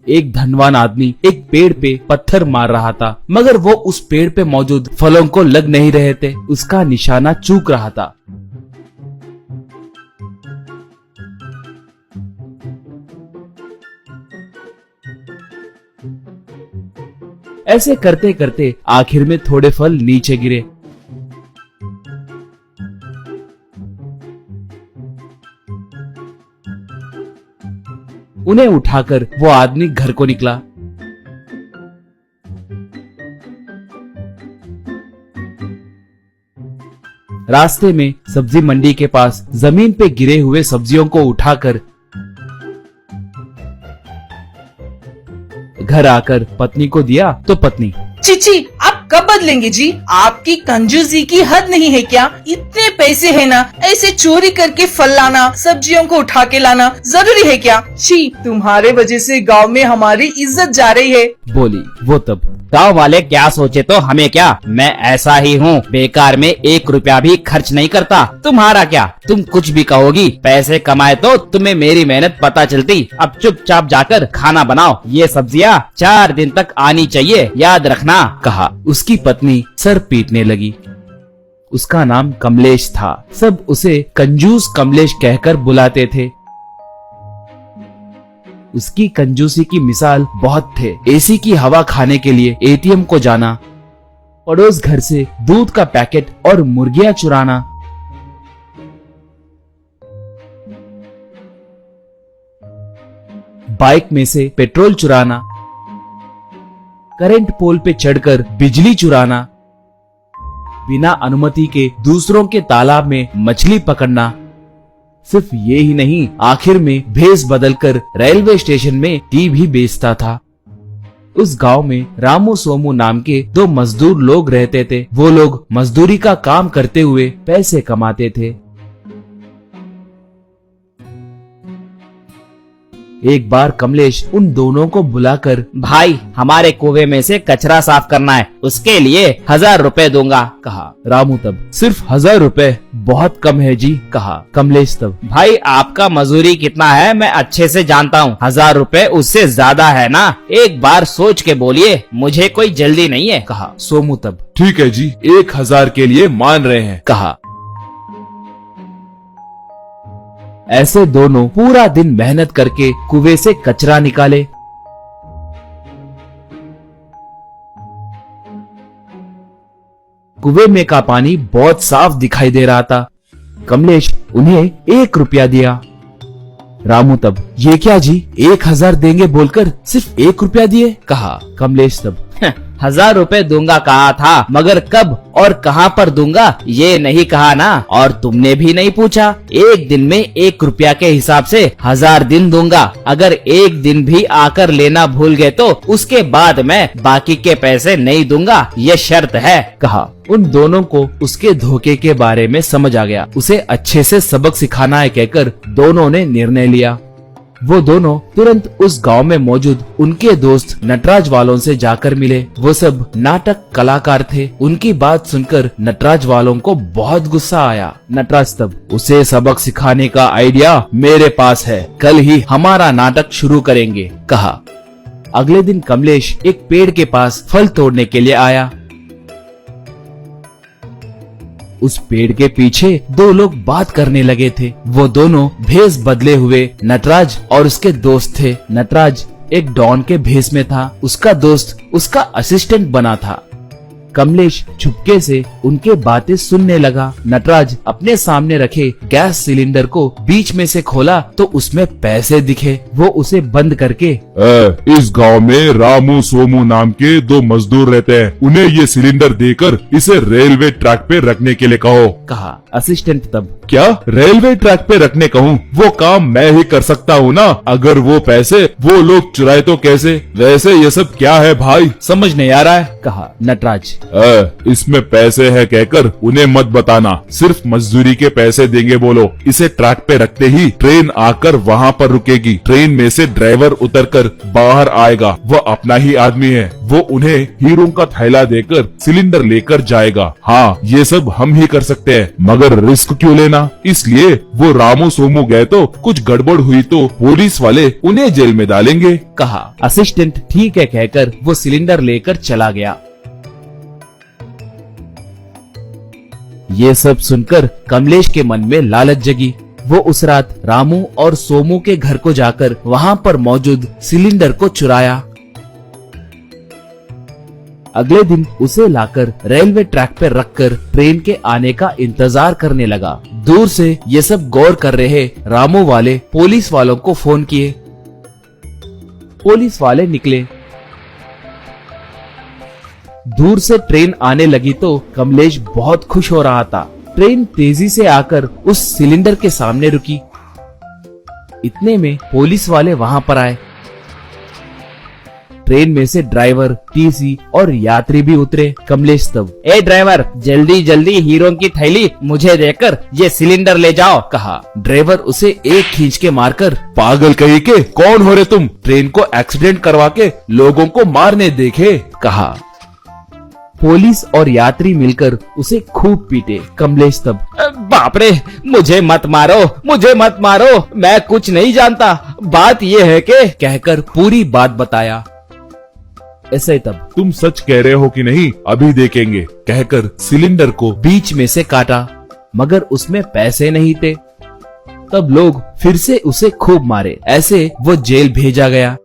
एक धनवान आदमी एक पेड़ पे पत्थर मार रहा था, मगर वो उस पेड़ पे मौजूद फलों को लग नहीं रहे थे। उसका निशाना चूक रहा था। ऐसे करते करते आखिर में थोड़े फल नीचे गिरे। उन्हें उठाकर वो आदमी घर को निकला। रास्ते में सब्जी मंडी के पास जमीन पे गिरे हुए सब्जियों को उठाकर घर आकर पत्नी को दिया तो पत्नी, चीची आप कब बदलेंगे जी? आपकी कंजूसी की हद नहीं है क्या? इतने पैसे है ना, ऐसे चोरी करके फल लाना, सब्जियों को उठा के लाना जरूरी है क्या? छी, तुम्हारे वजह से गांव में हमारी इज्जत जा रही है, बोली वो तब। गाँव वाले क्या सोचे तो हमें क्या, मैं ऐसा ही हूँ, बेकार में 1 रुपया भी खर्च नहीं करता। तुम्हारा क्या, तुम कुछ भी कहोगी, पैसे कमाए तो तुम्हें मेरी मेहनत पता चलती। अब चुपचाप जाकर खाना बनाओ, ये सब्जियाँ 4 दिन तक आनी चाहिए, याद रखना, कहा। उसकी पत्नी सर पीटने लगी। उसका नाम कमलेश था। सब उसे कंजूस कमलेश कहकर बुलाते थे। उसकी कंजूसी की मिसाल बहुत थे। एसी की हवा खाने के लिए एटीएम को जाना, पड़ोस घर से दूध का पैकेट और मुर्गियां चुराना, बाइक में से पेट्रोल चुराना, करंट पोल पे चढ़कर बिजली चुराना, बिना अनुमति के दूसरों के तालाब में मछली पकड़ना। सिर्फ ये ही नहीं, आखिर में भेष बदलकर रेलवे स्टेशन में टी भी बेचता था। उस गांव में रामू सोमू नाम के 2 मजदूर लोग रहते थे। वो लोग मजदूरी का काम करते हुए पैसे कमाते थे। एक बार कमलेश उन दोनों को बुलाकर, भाई हमारे कुएं में से कचरा साफ करना है, उसके लिए 1000 रुपए दूंगा, कहा। रामू तब, सिर्फ 1000 रुपए बहुत कम है जी, कहा। कमलेश तब, भाई आपका मजूरी कितना है मैं अच्छे से जानता हूँ, 1000 रुपए उससे ज्यादा है ना, एक बार सोच के बोलिए, मुझे कोई जल्दी नहीं है, कहा। सोमू तब, ठीक है जी, 1000 के लिए मान रहे हैं, कहा। ऐसे दोनों पूरा दिन मेहनत करके कुएं से कचरा निकाले। कुएं में का पानी बहुत साफ दिखाई दे रहा था। कमलेश उन्हें 1 रुपया दिया। रामू तब, ये क्या जी, 1000 देंगे बोलकर सिर्फ 1 रुपया दिए, कहा। कमलेश तब, 1000 रुपए दूंगा कहा था, मगर कब और कहाँ पर दूंगा ये नहीं कहा ना, और तुमने भी नहीं पूछा। 1 दिन में 1 रुपया के हिसाब से 1000 दिन दूंगा। अगर 1 दिन भी आकर लेना भूल गए तो उसके बाद मैं बाकी के पैसे नहीं दूंगा, ये शर्त है, कहा। उन दोनों को उसके धोखे के बारे में समझ आ गया। उसे अच्छे से सबक सिखाना है कहकर दोनों ने निर्णय लिया। वो दोनों तुरंत उस गांव में मौजूद उनके दोस्त नटराज वालों से जाकर मिले। वो सब नाटक कलाकार थे। उनकी बात सुनकर नटराज वालों को बहुत गुस्सा आया। नटराज तब, उसे सबक सिखाने का आइडिया मेरे पास है, कल ही हमारा नाटक शुरू करेंगे, कहा। अगले दिन कमलेश एक पेड़ के पास फल तोड़ने के लिए आया। उस पेड़ के पीछे 2 लोग बात करने लगे थे। वो दोनों भेष बदले हुए नटराज और उसके दोस्त थे। नटराज एक डॉन के भेष में था, उसका दोस्त उसका असिस्टेंट बना था। कमलेश चुपके से उनके बातें सुनने लगा। नटराज अपने सामने रखे गैस सिलेंडर को बीच में से खोला तो उसमें पैसे दिखे। वो उसे बंद करके, इस गांव में रामू सोमू नाम के 2 मजदूर रहते हैं, उन्हें ये सिलेंडर देकर इसे रेलवे ट्रैक पे रखने के लिए कहो, कहा। असिस्टेंट तब, क्या रेलवे ट्रैक पे रखने कहूँ? वो काम मैं ही कर सकता हूँ ना, अगर वो पैसे वो लोग चुराए तो कैसे? वैसे ये सब क्या है भाई, समझ नहीं आ रहा है, कहा। नटराज, इसमें पैसे है कहकर उन्हें मत बताना, सिर्फ मजदूरी के पैसे देंगे बोलो। इसे ट्रैक पे रखते ही ट्रेन आकर वहाँ पर रुकेगी। ट्रेन में से ड्राइवर उतरकर बाहर आएगा, वह अपना ही आदमी है। वो उन्हें हीरो का थैला देकर सिलेंडर लेकर जाएगा। हाँ, ये सब हम ही कर सकते हैं, मगर रिस्क क्यों लेना। इसलिए वो रामू सोमू गए तो कुछ गड़बड़ हुई तो पुलिस वाले उन्हें जेल में डालेंगे, कहा। असिस्टेंट ठीक है कहकर वो सिलेंडर लेकर चला गया। ये सब सुनकर कमलेश के मन में लालच जगी। वो उस रात रामू और सोमू के घर को जाकर वहाँ पर मौजूद सिलेंडर को चुराया। अगले दिन उसे लाकर रेलवे ट्रैक पर रखकर ट्रेन के आने का इंतजार करने लगा। दूर से ये सब गौर कर रहे रामू वाले पुलिस वालों को फोन किए। पुलिस वाले निकले। दूर से ट्रेन आने लगी तो कमलेश बहुत खुश हो रहा था। ट्रेन तेजी से आकर उस सिलेंडर के सामने रुकी। इतने में पुलिस वाले वहां पर आए। ट्रेन में से ड्राइवर, टीसी और यात्री भी उतरे। कमलेश तब, ए ड्राइवर, जल्दी जल्दी हीरो की थैली मुझे देकर ये सिलेंडर ले जाओ, कहा। ड्राइवर उसे एक खींच के मारकर, पागल कहीं के, कौन हो रे तुम, ट्रेन को एक्सीडेंट करवा के लोगों को मारने देखे, कहा। पुलिस और यात्री मिलकर उसे खूब पीटे। कमलेश तब, बाप रे, मुझे मत मारो, मुझे मत मारो, मैं कुछ नहीं जानता, बात ये है कि, कहकर पूरी बात बताया। ऐसे तब, तुम सच कह रहे हो कि नहीं, अभी देखेंगे, कहकर सिलेंडर को बीच में से काटा, मगर उसमें पैसे नहीं थे। तब लोग फिर से उसे खूब मारे। ऐसे वो जेल भेजा गया।